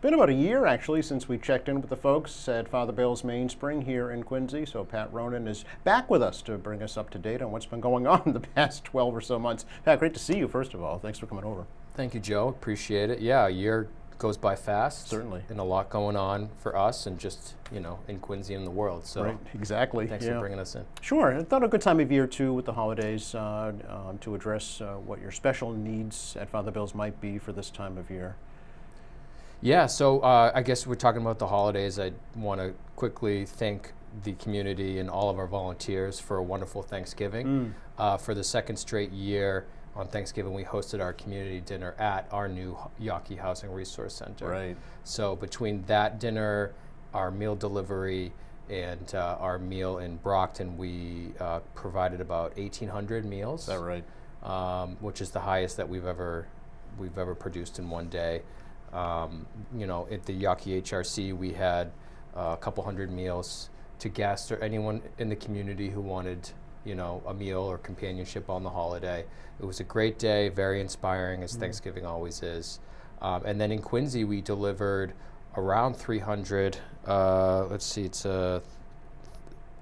been about a year, actually, since we checked in with the folks at Father Bill's Mainspring here in Quincy. So Pat Ronan is back with us to bring us up to date on what's been going on the past 12 or so months. Pat, great to see you, first of all. Thanks for coming over. Thank you, Joe. Appreciate it. Yeah, a year goes by fast. Certainly. And a lot going on for us and just, in Quincy and the world. So right, exactly. Thanks for bringing us in. Sure. I thought a good time of year, too, with the holidays to address what your special needs at Father Bill's might be for this time of year. Yeah, so I guess we're talking about the holidays. I want to quickly thank the community and all of our volunteers for a wonderful Thanksgiving. For the second straight year on Thanksgiving, we hosted our community dinner at our new Yawkey Housing Resource Center. Right. So between that dinner, our meal delivery, and our meal in Brockton, we provided about 1,800 meals. Is that right? Which is the highest that we've ever produced in one day. At the Yawkey HRC, we had a couple hundred meals to guests or anyone in the community who wanted, a meal or companionship on the holiday. It was a great day, very inspiring, as Thanksgiving always is. And then in Quincy, we delivered around 300. Let's see, it's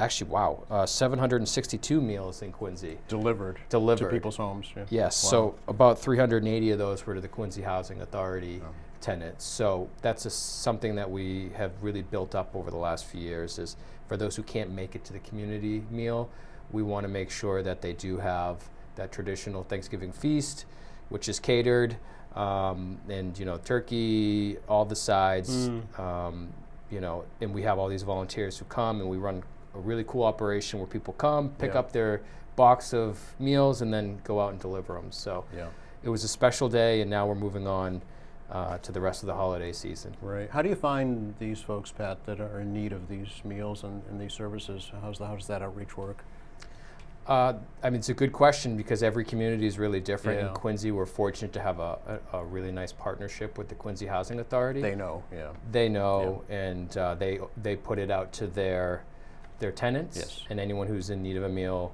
762 meals in Quincy. Delivered to people's homes. Yeah. Yes, Wow. so about 380 of those were to the Quincy Housing Authority tenants. So that's something that we have really built up over the last few years is for those who can't make it to the community meal, we want to make sure that they do have that traditional Thanksgiving feast, which is catered, and turkey, all the sides, and we have all these volunteers who come, and we run a really cool operation where people come, pick up their box of meals, and then go out and deliver them. So it was a special day, and now we're moving on to the rest of the holiday season. Right. How do you find these folks, Pat, that are in need of these meals and these services? How does that outreach work? It's a good question because every community is really different. Yeah. In Quincy, we're fortunate to have a really nice partnership with the Quincy Housing Authority. They know, yeah. They know, and they put it out to their tenants and anyone who's in need of a meal.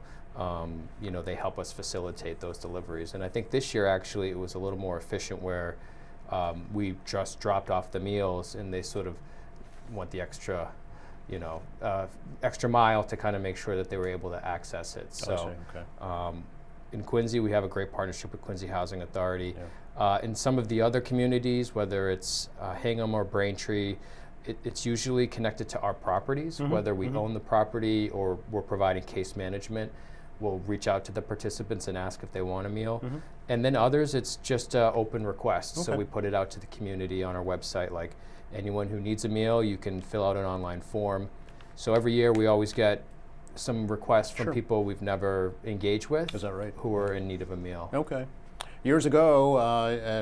They help us facilitate those deliveries. And I think this year, actually, it was a little more efficient where we just dropped off the meals and they sort of went the extra mile to kind of make sure that they were able to access it. So in Quincy, we have a great partnership with Quincy Housing Authority. In some of the other communities, whether it's Hingham or Braintree, it's usually connected to our properties, whether we own the property or we're providing case management. We'll reach out to the participants and ask if they want a meal. And then others, it's just open requests. So we put it out to the community on our website, like anyone who needs a meal, you can fill out an online form. So every year we always get some requests from people we've never engaged with. Is that right? Who are in need of a meal. Okay. Years ago,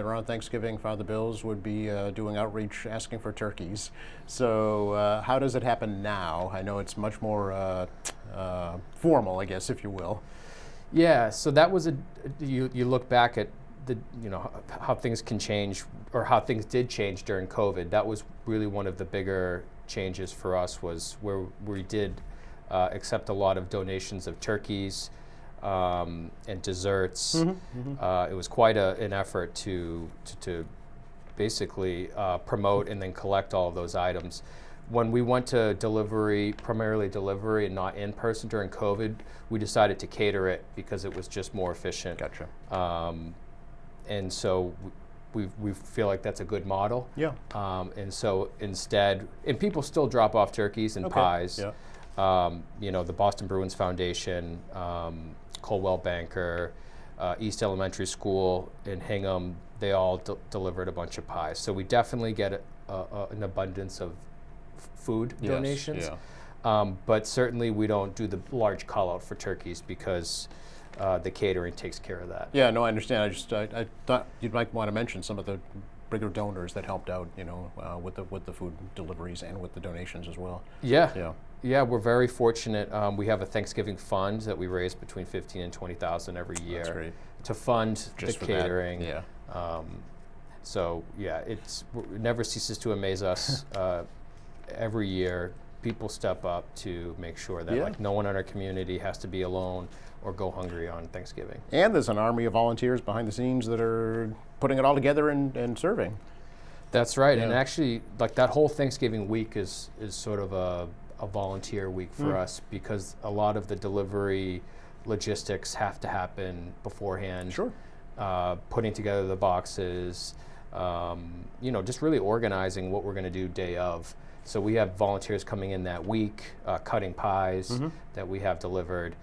around Thanksgiving, Father Bill's would be doing outreach asking for turkeys. So how does it happen now? I know it's much more formal, I guess, if you will. Yeah, so that was you look back at how things can change or how things did change during COVID. That was really one of the bigger changes for us was where we did accept a lot of donations of turkeys and desserts. It was quite an effort to basically promote and then collect all of those items. When we went to primarily delivery and not in person during COVID, we decided to cater it because it was just more efficient. Gotcha. And so we feel like that's a good model. Yeah. And so instead, and people still drop off turkeys and pies. Yeah. The Boston Bruins Foundation, Colwell Banker, East Elementary School in Hingham, they all delivered a bunch of pies. So we definitely get an abundance of food donations. But certainly we don't do the large call out for turkeys because the catering takes care of that. Yeah, no, I understand. I thought you might want to mention some of the bigger donors that helped out, with the food deliveries and with the donations as well. Yeah, we're very fortunate. We have a Thanksgiving fund that we raise between $15,000 and $20,000 every year. That's great. To fund Just the for that, catering. yeah. So yeah, it never ceases to amaze us. Every year, people step up to make sure that like no one in our community has to be alone or go hungry on Thanksgiving. And there's an army of volunteers behind the scenes that are putting it all together and serving. That's right, and Yeah. actually, like that whole Thanksgiving week is sort of a volunteer week for us because a lot of the delivery logistics have to happen beforehand. Sure. Putting together the boxes, just really organizing what we're going to do day of. So we have volunteers coming in that week, cutting pies that we have delivered.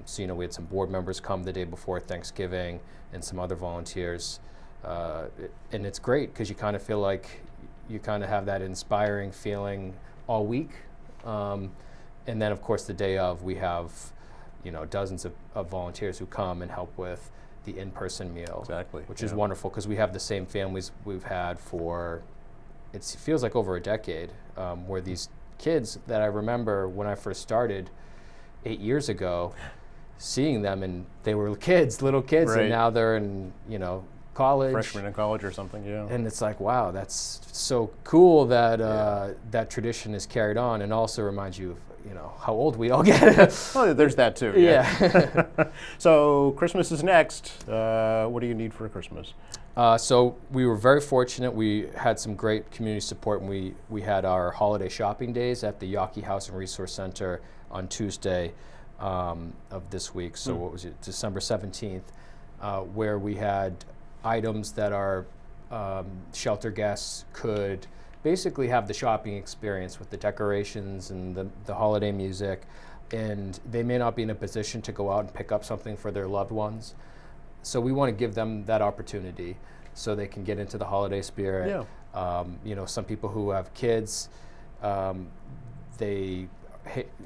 So we had some board members come the day before Thanksgiving and some other volunteers. And it's great because you kind of feel like you kind of have that inspiring feeling all week. And then, of course, the day of, we have, dozens of volunteers who come and help with the in-person meal. Exactly. Which is wonderful because we have the same families we've had for, it feels like over a decade, where these kids that I remember when I first started 8 years ago, seeing them, and they were little kids, Right. and now they're in, college. Freshman in college or something, yeah. And it's like, wow, that's so cool that that tradition is carried on, and also reminds you of, how old we all get. Well, there's that too. Yeah. So Christmas is next. What do you need for Christmas? So we were very fortunate. We had some great community support, and we had our holiday shopping days at the Yawkey Housing Resource Center on Tuesday of this week. So what was it, December 17th, where we had items that our shelter guests could basically have the shopping experience with the decorations and the holiday music, and they may not be in a position to go out and pick up something for their loved ones. So we want to give them that opportunity so they can get into the holiday spirit. Yeah. Some people who have kids, they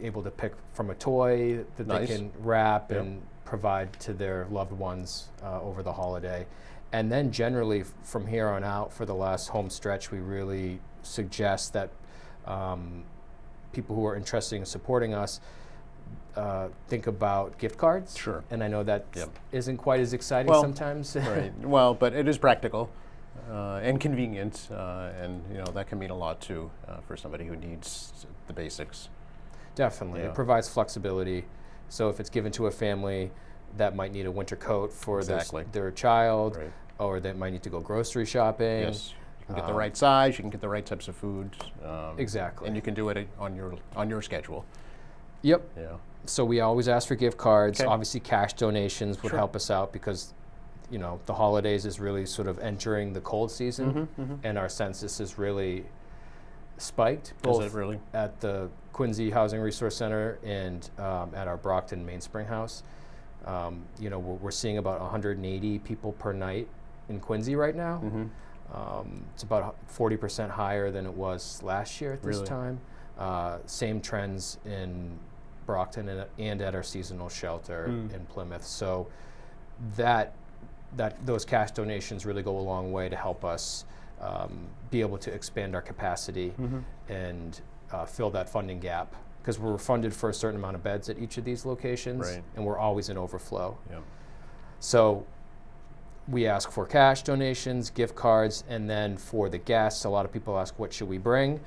able to pick from a toy that Nice. they can wrap Yep. and provide to their loved ones over the holiday. And then generally from here on out, for the last home stretch, we really suggest that people who are interested in supporting us think about gift cards. Sure. And I know that Yep. isn't quite as exciting Well, sometimes. Right. Well, but it is practical and convenient, and that can mean a lot too for somebody who needs the basics. Definitely. Yeah. It provides flexibility. So if it's given to a family that might need a winter coat for Exactly. their child, Right. or they might need to go grocery shopping. Yes. You can get the right size. You can get the right types of food. Exactly. And you can do it on your schedule. Yep. Yeah. So we always ask for gift cards. Okay. Obviously, cash donations would Sure. help us out because, the holidays is really sort of entering the cold season, and our census is really spiked, both Is it really? at the Quincy Housing Resource Center and at our Brockton Mainspring House. We're seeing about 180 people per night in Quincy right now. It's about 40% higher than it was last year at this Really? time. Same trends in Brockton and at our seasonal shelter in Plymouth. So that those cash donations really go a long way to help us be able to expand our capacity and fill that funding gap, because we're funded for a certain amount of beds at each of these locations, Right. and we're always in overflow. Yeah. So we ask for cash donations, gift cards, and then for the guests, a lot of people ask, what should we bring?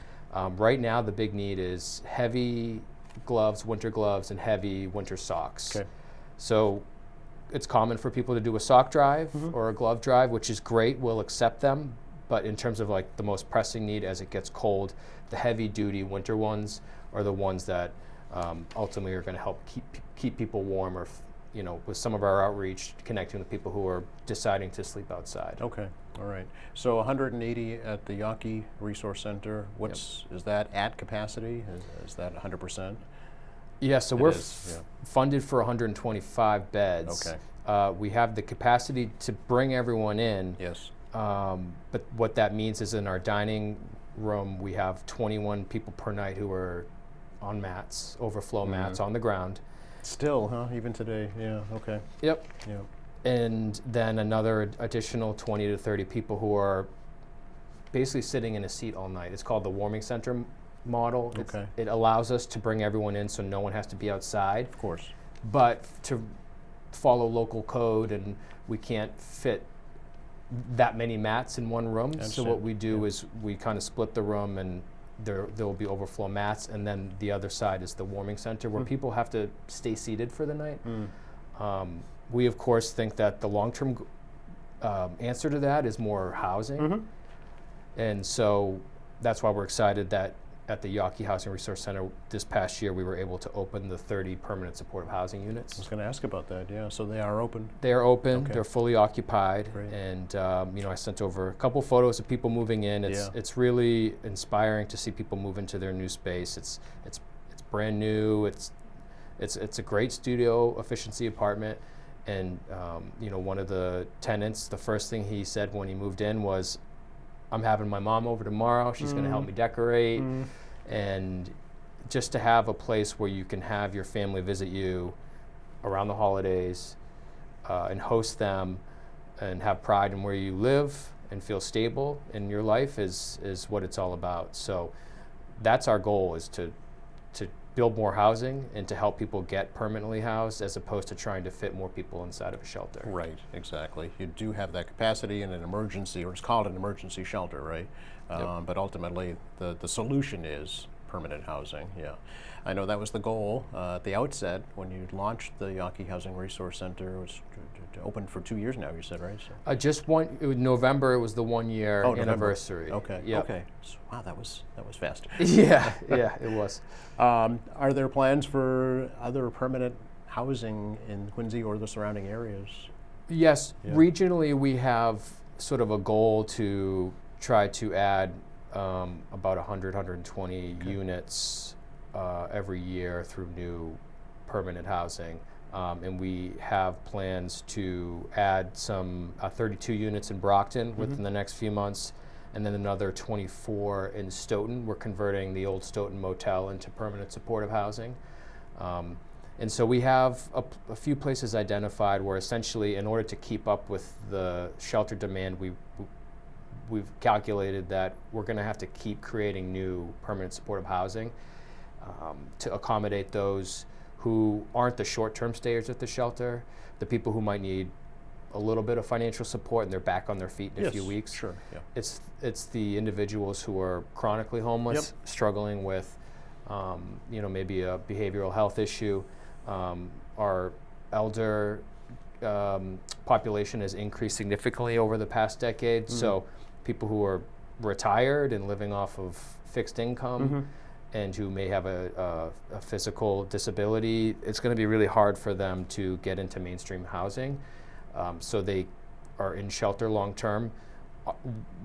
Right now, the big need is heavy gloves, winter gloves, and heavy winter socks. Okay. So it's common for people to do a sock drive or a glove drive, which is great. We'll accept them. But in terms of like the most pressing need as it gets cold, the heavy duty winter ones are the ones that ultimately are going to help keep people warm, or with some of our outreach, connecting with people who are deciding to sleep outside. Okay. All right. So 180 at the Yawkey Resource Center. Is that at capacity? Is that 100%? Yeah, so It we're is, funded for 125 beds. Okay. We have the capacity to bring everyone in. Yes. But what that means is in our dining room, we have 21 people per night who are on mats, overflow mats on the ground. Still, huh? Even today. Yeah. Okay. Yep. Yeah. And then another additional 20 to 30 people who are basically sitting in a seat all night. It's called the warming center model. Okay. It allows us to bring everyone in so no one has to be outside. Of course. But to follow local code, and we can't fit that many mats in one room. So understand. what we do is we kind of split the room, and there will be overflow mats, and then the other side is the warming center where people have to stay seated for the night. We of course think that the long-term answer to that is more housing. And so that's why we're excited that at the Yawkey Housing Resource Center this past year, we were able to open the 30 permanent supportive housing I units. was going to ask about that. Yeah, so they are open. They are open. Okay. They're fully occupied, Great. and I sent over a couple photos of people moving in. It's really inspiring to see people move into their new space. It's brand new. It's a great studio efficiency apartment, and one of the tenants, the first thing he said when he moved in was, "I'm having my mom over tomorrow. She's going to help me decorate," and just to have a place where you can have your family visit you around the holidays and host them and have pride in where you live and feel stable in your life is what it's all about. So that's our goal, is to build more housing and to help people get permanently housed, as opposed to trying to fit more people inside of a shelter. Right, exactly. You do have that capacity in an emergency, or it's called an emergency shelter, right? Yep. But ultimately, the solution is permanent housing, yeah. I know that was the goal at the outset when you launched the Yawkey Housing Resource Center. It was open for 2 years now, you said, right? So. November, it was the 1 year November. anniversary. Okay, Yep. okay. So, wow, that was fast. Yeah, it was. Are there plans for other permanent housing in Quincy or the surrounding areas? Yes, Yeah. regionally we have sort of a goal to try to add about 120 units every year through new permanent housing. And we have plans to add some 32 units in Brockton within the next few months, and then another 24 in Stoughton. We're converting the old Stoughton Motel into permanent supportive housing. And so we have a few places identified where essentially, in order to keep up with the shelter demand, we've calculated that we're going to have to keep creating new permanent supportive housing to accommodate those who aren't the short-term stayers at the shelter, the people who might need a little bit of financial support and they're back on their feet in a few weeks. Sure, yeah. It's the individuals who are chronically homeless, struggling with maybe a behavioral health issue. Our elder population has increased significantly over the past decade, so people who are retired and living off of fixed income and who may have a physical disability, it's going to be really hard for them to get into mainstream housing. So they are in shelter long term.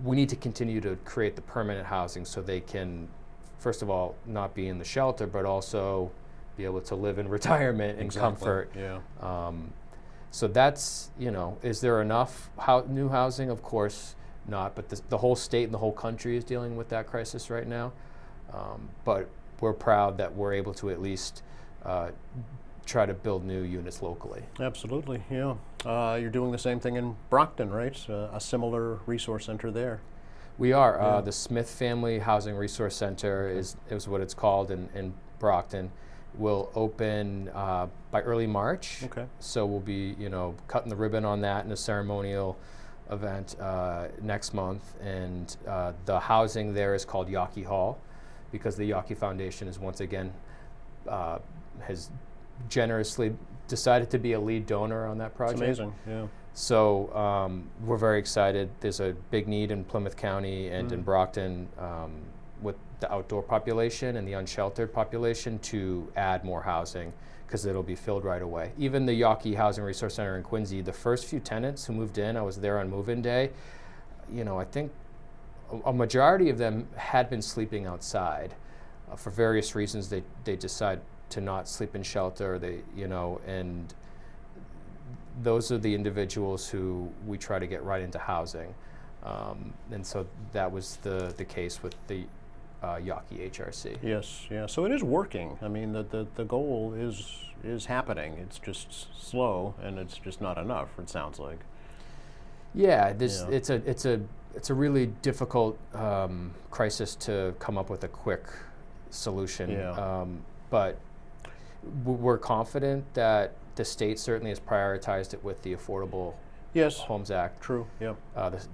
We need to continue to create the permanent housing so they can, first of all, not be in the shelter, but also be able to live in retirement and comfort. Yeah. So that's, is there enough new housing? Of course not, but the whole state and the whole country is dealing with that crisis right now. But we're proud that we're able to at least try to build new units locally. Absolutely, yeah. You're doing the same thing in Brockton, right? A similar resource center there. We are. The Smith Family Housing Resource Center is what it's called in Brockton. Will open by early March. Okay. So we'll be, cutting the ribbon on that in a ceremonial event next month. And the housing there is called Yawkey Hall, because the Yawkey Foundation is once again has generously decided to be a lead donor on that project. It's amazing, yeah. So we're very excited. There's a big need in Plymouth County and in Brockton with the outdoor population and the unsheltered population to add more housing, because it'll be filled right away. Even the Yawkey Housing Resource Center in Quincy, the first few tenants who moved in, I was there on move-in day, I think a majority of them had been sleeping outside. For various reasons, they decide to not sleep in shelter, and those are the individuals who we try to get right into housing. And so that was the case with the Yawkey HRC. Yes, yeah. So it is working. I mean, the goal is happening. It's just slow, and it's just not enough, it sounds like. Yeah, it's a really difficult crisis to come up with a quick solution. Yeah. But we're confident that the state certainly has prioritized it with the Affordable Homes Act. True, yeah.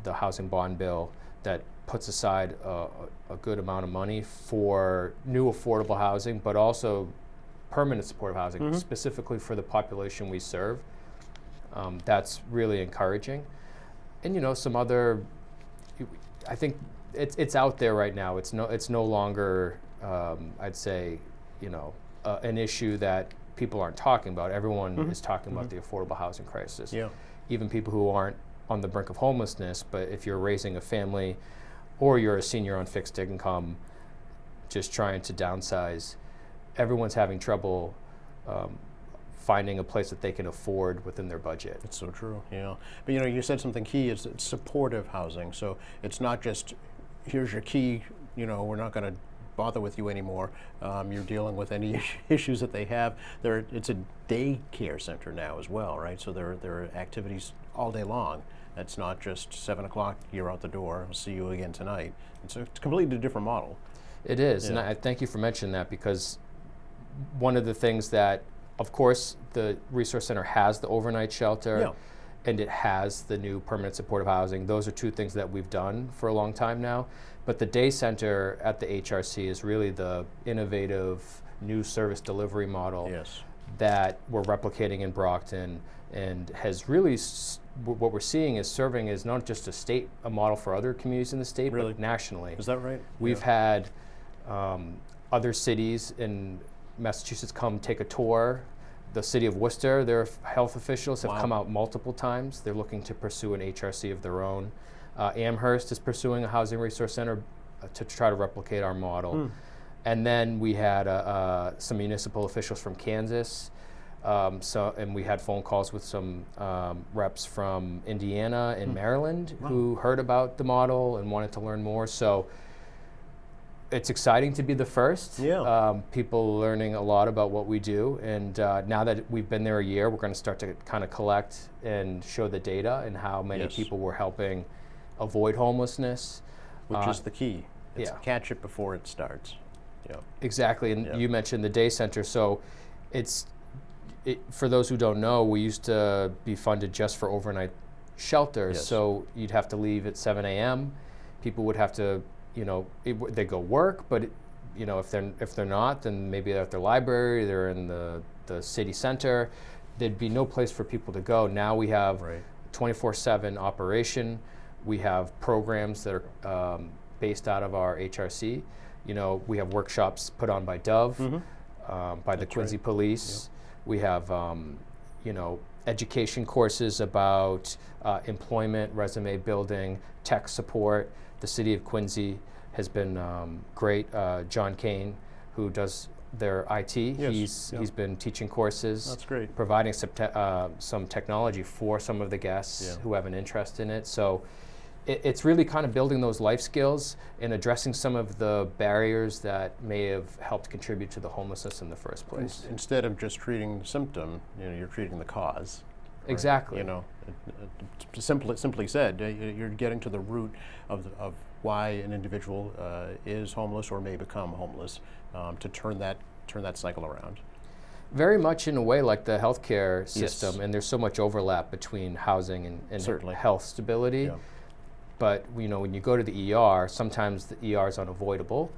The housing bond bill that puts aside a good amount of money for new affordable housing, but also permanent supportive housing, specifically for the population we serve. That's really encouraging. And some other, I think it's out there right now. It's no longer I'd say an issue that people aren't talking about. Everyone is talking about the affordable housing crisis. Yeah. Even people who aren't on the brink of homelessness, but if you're raising a family or you're a senior on fixed income just trying to downsize, everyone's having trouble finding a place that they can afford within their budget. It's so true, yeah. But you said something key, is it's supportive housing. So it's not just, here's your key, we're not going to bother with you anymore. You're dealing with any issues that they have. It's a daycare center now as well, right? So there are activities all day long. It's not just 7 o'clock, you're out the door, I'll see you again tonight. It's a completely different model. It is, Yeah. and I thank you for mentioning that, because one of the things that, of course, the Resource Center has the overnight shelter, Yeah. and it has the new permanent supportive housing. Those are two things that we've done for a long time now. But the day center at the HRC is really the innovative new service delivery model Yes. that we're replicating in Brockton, and has really, what we're seeing is serving as not just a model for other communities in the state, Really? but nationally. Is that right? We've Yeah. had other cities in Massachusetts come take a tour. The city of Worcester, their health officials have Wow. come out multiple times. They're looking to pursue an HRC of their own. Amherst is pursuing a housing resource center to try to replicate our model. And then we had some municipal officials from Kansas. And we had phone calls with some reps from Indiana and Maryland who heard about the model and wanted to learn more. So it's exciting to be the first. Yeah. People learning a lot about what we do. And now that we've been there a year, we're going to start to kind of collect and show the data and how many Yes. people we're helping avoid homelessness. Which is the key. It's yeah. catch it before it starts. Yeah. Exactly, and Yeah. you mentioned the day center. So for those who don't know, we used to be funded just for overnight shelters. Yes. So you'd have to leave at 7 a.m. People would have to, they go work, but if they're not, then maybe they're at their library, they're in the city center. There'd be no place for people to go. Now we have Right. 24/7 operation. We have programs that are based out of our HRC. We have workshops put on by Dove, by the That's Quincy right. Police. We have, education courses about employment, resume building, tech support. The city of Quincy has been great. John Kane, who does their IT, Yes, yeah. he's been teaching courses. That's great. Providing some technology for some of the guests Yeah. who have an interest in it. So it's really kind of building those life skills and addressing some of the barriers that may have helped contribute to the homelessness in the first place. Instead of just treating the symptom, you're treating the cause. Right? Exactly. Simply said, you're getting to the root of why an individual is homeless or may become homeless, to turn that cycle around. Very much in a way like the healthcare system, Yes. and there's so much overlap between housing and Certainly. health stability. Yeah. But when you go to the ER, sometimes the ER is unavoidable,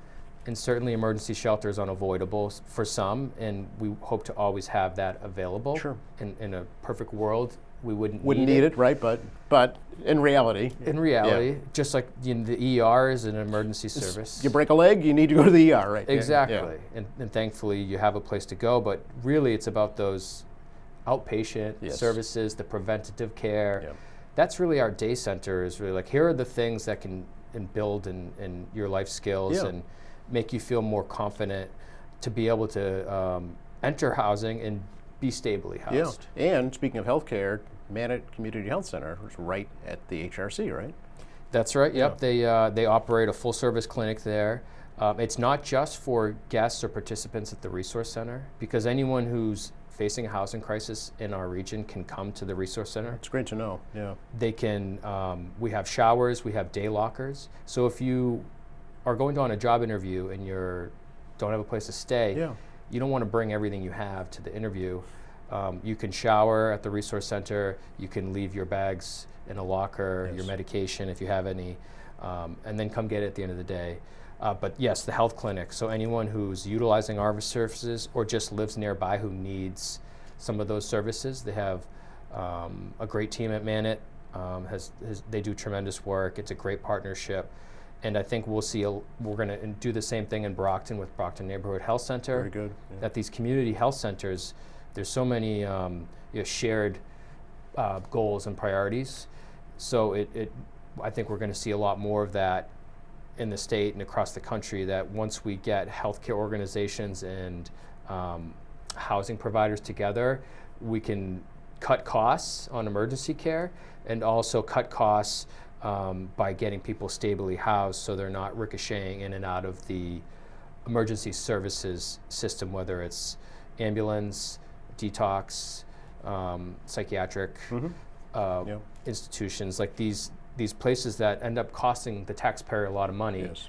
and certainly emergency shelter is unavoidable for some, and we hope to always have that available. Sure. In a perfect world, we wouldn't Need it, right? But in reality, In reality, just like the ER is an emergency service. you break a leg, you need to go to the ER, right? Yeah, Exactly. yeah. And thankfully you have a place to go, but really it's about those outpatient Yes. services, the preventative care. Yeah. That's really our day center, is really like, here are the things that can build in your life skills Yeah. and make you feel more confident to be able to enter housing and be stably housed. Yeah. And speaking of healthcare, Mannett Community Health Center is right at the HRC, right? That's right. Yep. They operate a full service clinic there. It's not just for guests or participants at the resource center, because anyone who's facing a housing crisis in our region can come to the resource center. It's great to know. Yeah. They can. We have showers. We have day lockers. So if you are going on a job interview and don't have a place to stay, Yeah. you don't want to bring everything you have to the interview. You can shower at the resource center. You can leave your bags in a locker, Yes. your medication if you have any, and then come get it at the end of the day. But yes, the health clinic. So anyone who's utilizing our services or just lives nearby who needs some of those services, they have a great team at Mannett. They do tremendous work. It's a great partnership. And I think we'll see, we're going to do the same thing in Brockton with Brockton Neighborhood Health Center. Very good. Yeah. At these community health centers, there's so many shared goals and priorities. So I think we're going to see a lot more of that in the state and across the country, that once we get healthcare organizations and housing providers together, we can cut costs on emergency care and also cut costs by getting people stably housed so they're not ricocheting in and out of the emergency services system, whether it's ambulance, detox, psychiatric Yep. institutions, like these places that end up costing the taxpayer a lot of money. Yes.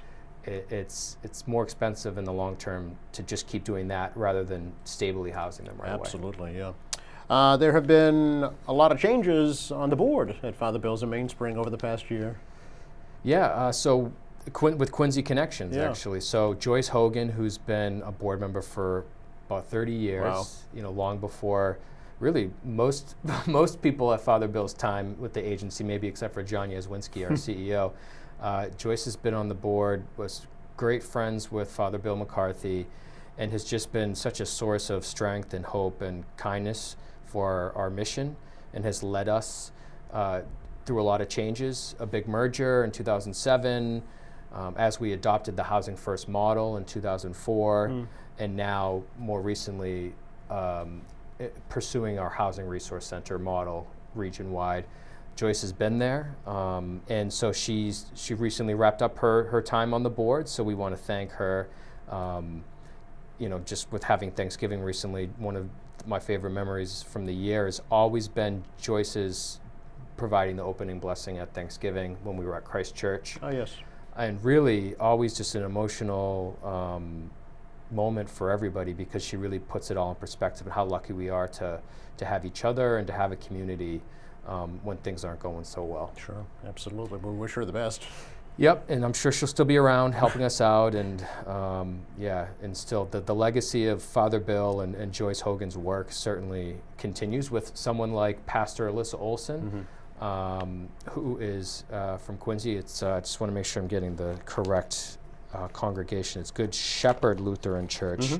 It's more expensive in the long term to just keep doing that rather than stably housing them right away. Absolutely, yeah. There have been a lot of changes on the board at Father Bill's in Mainspring over the past year. Yeah, so with Quincy Connections, Yeah. actually. So Joyce Hogan, who's been a board member for about 30 years, Wow. long before really most people at Father Bill's time with the agency, maybe except for John Yaswinski, our CEO. Joyce has been on the board, was great friends with Father Bill McCarthy, and has just been such a source of strength and hope and kindness for our mission, and has led us through a lot of changes, a big merger in 2007, as we adopted the Housing First model in 2004, and now more recently pursuing our Housing Resource Center model region-wide. Joyce has been there, and so she recently wrapped up her time on the board, so we want to thank her. Just with having Thanksgiving recently, one of my favorite memories from the year has always been Joyce's providing the opening blessing at Thanksgiving when we were at Christ Church. Oh, yes. And really always just an emotional moment for everybody, because she really puts it all in perspective and how lucky we are to have each other and to have a community when things aren't going so well. Sure, absolutely. We wish her the best. Yep, and I'm sure she'll still be around helping us out, and and still the legacy of Father Bill and Joyce Hogan's work certainly continues with someone like Pastor Alyssa Olson, who is from Quincy. It's I just want to make sure I'm getting the correct congregation. It's Good Shepherd Lutheran Church.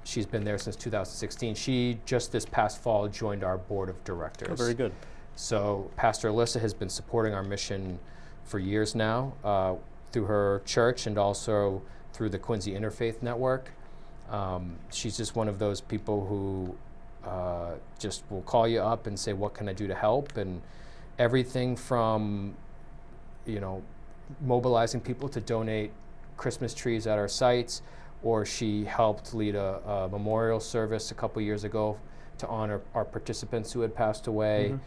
She's been there since 2016. She just this past fall joined our board of directors. Oh, very good. So Pastor Alyssa has been supporting our mission for years now through her church and also through the Quincy Interfaith Network. She's just one of those people who just will call you up and say, what can I do to help? And everything from, mobilizing people to donate Christmas trees at our sites, or she helped lead a memorial service a couple years ago to honor our participants who had passed away.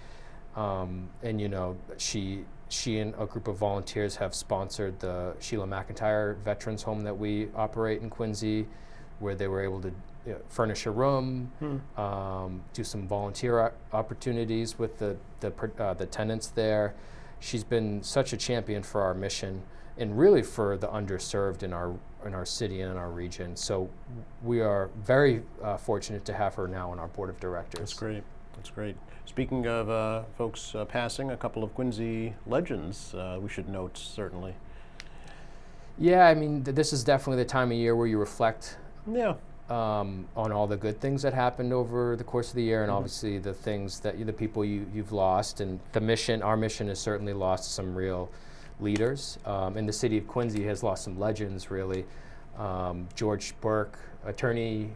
She and a group of volunteers have sponsored the Sheila McIntyre Veterans Home that we operate in Quincy, where they were able to furnish a room, do some volunteer opportunities with the tenants there. She's been such a champion for our mission and really for the underserved in our city and in our region. So we are very fortunate to have her now on our board of directors. That's great. That's great. Speaking of folks passing, a couple of Quincy legends we should note, certainly. Yeah, I mean, this is definitely the time of year where you reflect Yeah. on all the good things that happened over the course of the year, and obviously the things that the people you've lost. And our mission has certainly lost some real leaders. And the city of Quincy has lost some legends, really. George Burke, attorney,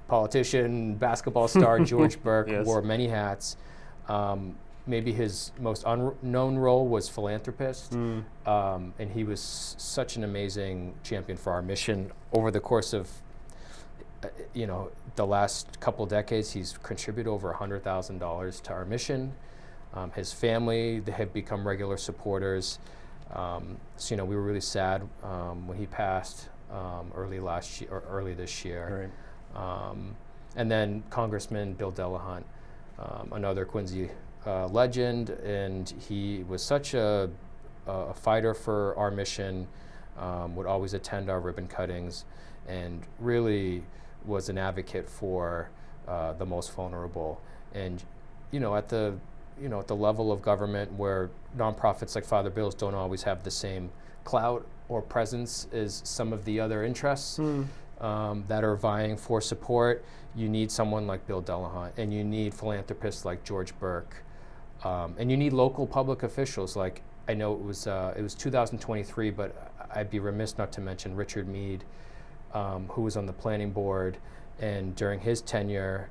politician, basketball star George Burke, Yes. wore many hats. Maybe his most unknown role was philanthropist, and he was such an amazing champion for our mission. Over the course of the last couple decades, he's contributed over $100,000 to our mission. His family, they have become regular supporters. We were really sad when he passed early this year. Right. And then Congressman Bill Delahunt, another Quincy legend, and he was such a fighter for our mission, would always attend our ribbon cuttings, and really was an advocate for the most vulnerable. And at the level of government where nonprofits like Father Bill's don't always have the same clout or presence as some of the other interests that are vying for support. You need someone like Bill Delahunt, and you need philanthropists like George Burke, and you need local public officials. Like, I know it was 2023, but I'd be remiss not to mention Richard Mead, who was on the planning board, and during his tenure,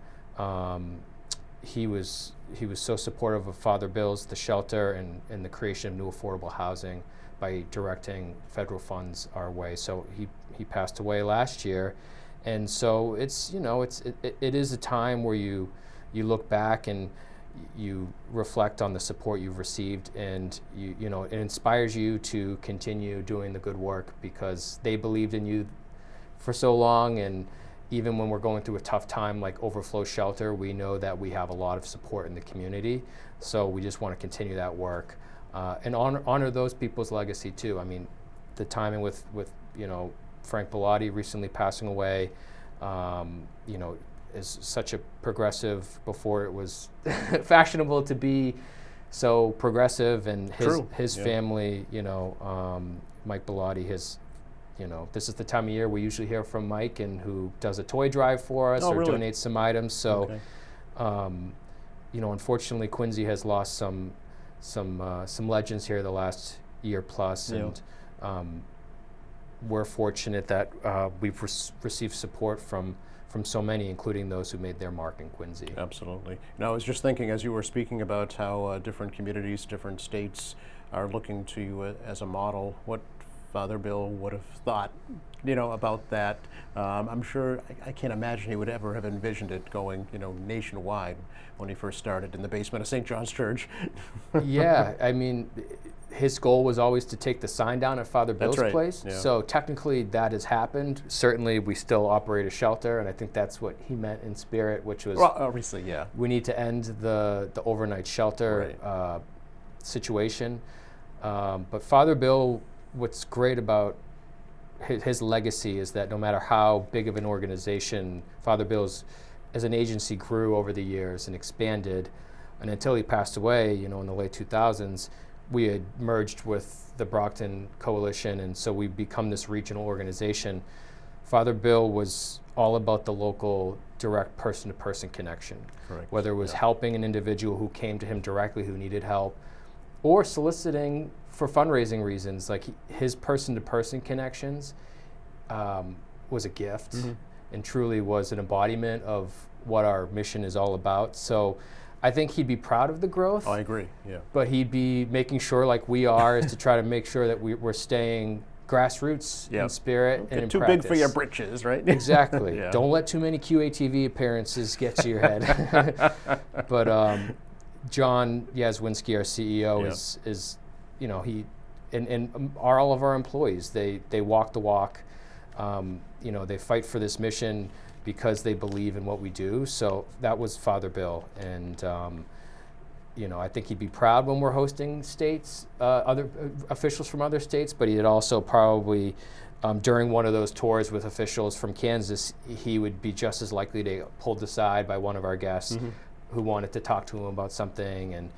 he was so supportive of Father Bill's, the shelter, and the creation of new affordable housing by directing federal funds our way. So he passed away last year, and so it is a time where you look back and you reflect on the support you've received, and it inspires you to continue doing the good work because they believed in you for so long. And even when we're going through a tough time like Overflow Shelter, we know that we have a lot of support in the community. So we just want to continue that work and honor those people's legacy too. I mean, the timing with Frank Bellotti recently passing away, is such a progressive, before it was fashionable to be so progressive, and his family, Mike Bellotti, this is the time of year we usually hear from Mike, and who does a toy drive for us or really? donates some items. So, unfortunately, Quincy has lost some legends here the last year plus, and we're fortunate that we've received support from so many, including those who made their mark in Quincy. Absolutely. I was just thinking as you were speaking about how different communities, different states are looking to you as a model, what Father Bill would have thought, about that. I'm sure, I can't imagine he would ever have envisioned it going, nationwide when he first started in the basement of St. John's Church. Yeah, I mean, his goal was always to take the sign down at Father Bill's place. Yeah. So technically that has happened. Certainly we still operate a shelter, and I think that's what he meant in spirit, which was, well, obviously, yeah, we need to end the overnight shelter situation. But Father Bill, what's great about his legacy is that no matter how big of an organization Father Bill's as an agency grew over the years and expanded, and until he passed away, in the late 2000s, we had merged with the Brockton Coalition, and so we've become this regional organization. Father Bill was all about the local, direct person-to-person connection. Correct. Whether it was helping an individual who came to him directly who needed help, or soliciting for fundraising reasons. Like his person-to-person connections was a gift, and truly was an embodiment of what our mission is all about. So I think he'd be proud of the growth. Oh, I agree, yeah. But he'd be making sure, like we are, is to try to make sure that we're staying grassroots in spirit and in too practice. Big for your britches, right? Exactly. Yeah. Don't let too many QATV appearances get to your head. But John Yazwinski, our CEO, is he and all of our employees, they walk the walk. They fight for this mission because they believe in what we do. So that was Father Bill, and I think he'd be proud when we're hosting states, other officials from other states. But he'd also probably, during one of those tours with officials from Kansas, he would be just as likely to get pulled aside by one of our guests who wanted to talk to him about something, and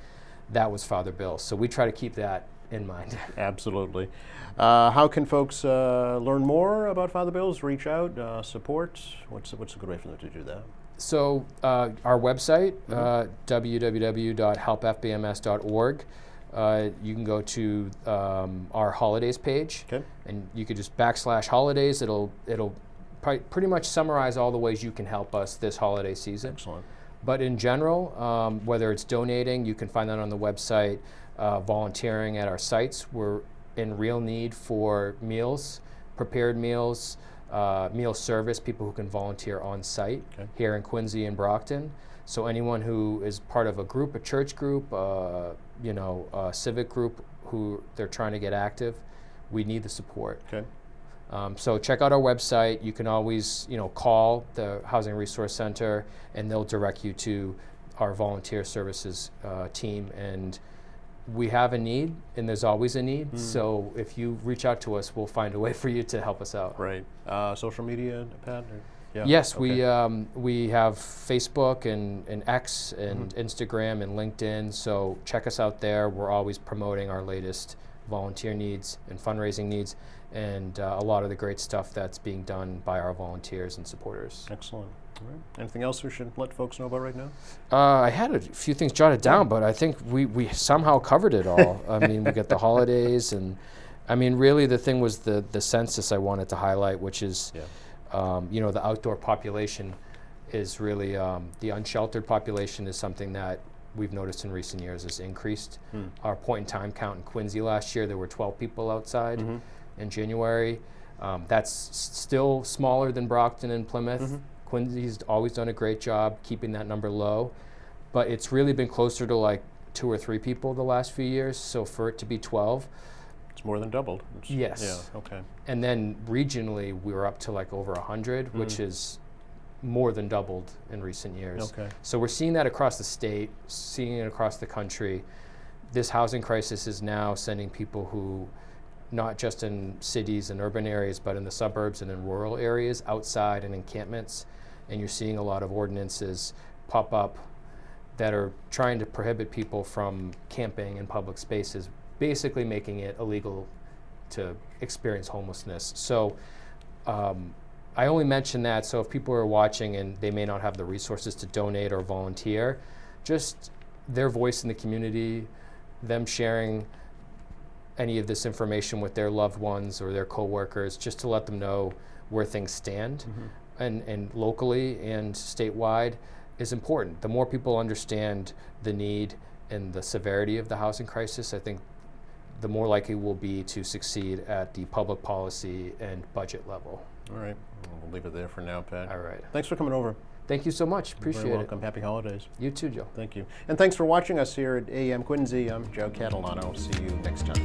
that was Father Bill. So we try to keep that in mind. Absolutely. How can folks learn more about Father Bill's, reach out, support? What's a good way for them to do that? So our website, www.helpfbms.org. You can go to our holidays page, and you could just /holidays. It'll pretty much summarize all the ways you can help us this holiday season. Excellent. But in general, whether it's donating, you can find that on the website. Volunteering at our sites, we're in real need for meals, prepared meals, meal service, people who can volunteer on site here in Quincy and Brockton. So anyone who is part of a group, a church group, a civic group who they're trying to get active, we need the support. Okay. So check out our website. You can always, call the Housing Resource Center, and they'll direct you to our volunteer services team. And we have a need, and there's always a need. So if you reach out to us, we'll find a way for you to help us out. Right. Social media, Pat? Yeah. Yes, Okay. we have Facebook and X and Instagram and LinkedIn. So check us out there. We're always promoting our latest volunteer needs and fundraising needs, and a lot of the great stuff that's being done by our volunteers and supporters. Excellent. All right. Anything else we should let folks know about right now? I had a few things jotted down, but I think we somehow covered it all. I mean, we got the holidays, and I mean, really the thing was the census I wanted to highlight, which is, you know, the outdoor population is really, the unsheltered population is something that we've noticed in recent years has increased. Our point in time count in Quincy last year, there were 12 people outside in January. That's still smaller than Brockton and Plymouth. Quincy's always done a great job keeping that number low, but it's really been closer to like 2 or 3 people the last few years. So for it to be 12, it's more than doubled. yes. Yeah. Okay. And then regionally, we were up to like over 100, which is more than doubled in recent years. Okay. So we're seeing that across the state, seeing it across the country. This housing crisis is now sending people who, not just in cities and urban areas, but in the suburbs and in rural areas, outside in encampments. And you're seeing a lot of ordinances pop up that are trying to prohibit people from camping in public spaces, basically making it illegal to experience homelessness. So I only mention that so if people are watching and they may not have the resources to donate or volunteer, just their voice in the community, them sharing any of this information with their loved ones or their coworkers, just to let them know where things stand, and locally and statewide, is important. The more people understand the need and the severity of the housing crisis, I think the more likely we'll be to succeed at the public policy and budget level. All right. We'll leave it there for now, Pat. All right. Thanks for coming over. Thank you so much. Appreciate You're very it. welcome. Happy holidays. You too, Joe. Thank you. And thanks for watching us here at AM Quincy. I'm Joe Catalano. See you next time.